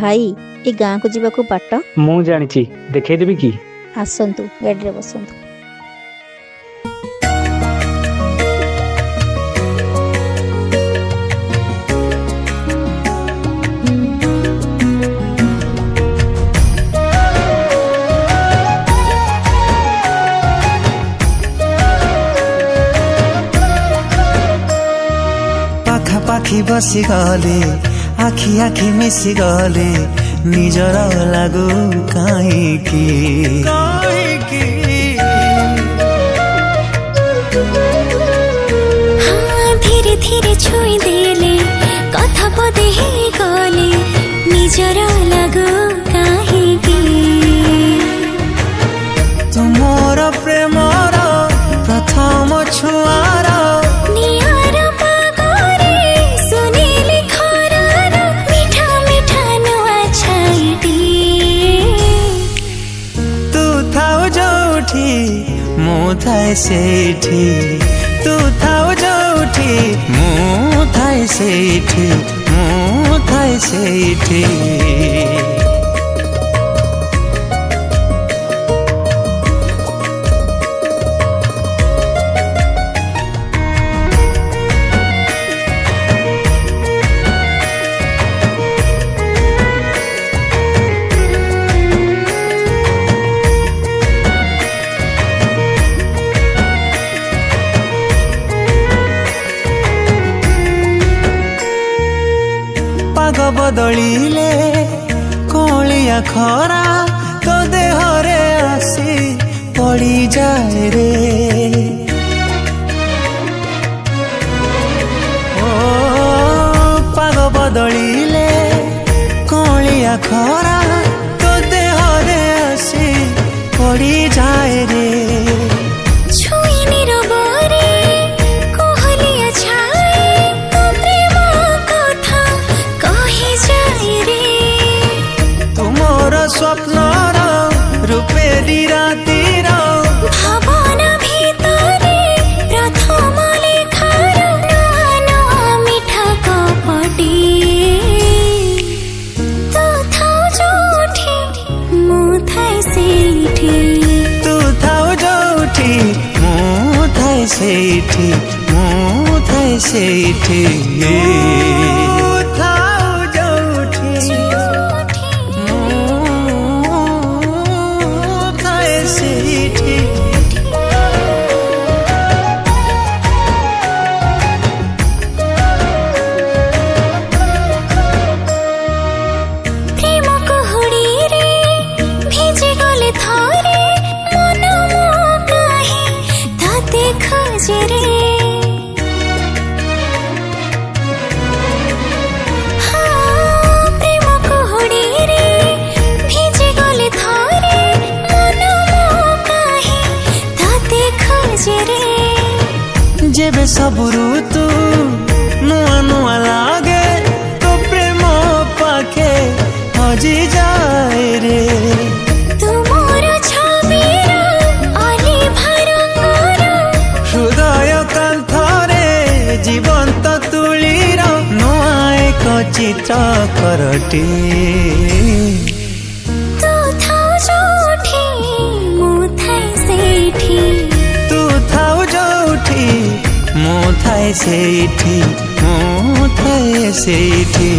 भाई ए गाँ को जीवा को बाट मु जानी देखई देबी कि आसतु गाड़ी बसतु। पाखी बसी गले आखि आखि मिसी गले निजर लागू काहींकि धीरे धीरे छुई देले कथा पदे गले निजर लागू काहींकि तुमर प्रेमर प्रथम छुआर मुथाए सेठी तू थाओ जोठी मुथाए सेठी मुथाए सेठी पाग बदलिले कोलिया खरा तो देहरे आसी पड़ी जाए रे ओ पाग बदलिले कोलिया खरा तो देहरे आसी पड़ी जाए रे स्वप्नर रूपेली रातिर भावना भितरे प्रथम लेखार नूआ मिठा कपटी तू थाउ जोठी मु थाए सेठी तू थाउ जोठी मु थाए सेठी मु थाए सेठी जेबे सब ऋतु नुआ नुआ लागे तो प्रेम पाखे हजी जाए रे तुमर छबिर अलिभार हृदय कांथरे जीवंत तुलीर नुआ एक चित्र करटे तू थाउ जोठी मु थाए सेठी तू थाउ जोठी मुथाए सेठी मुथाए सेठी।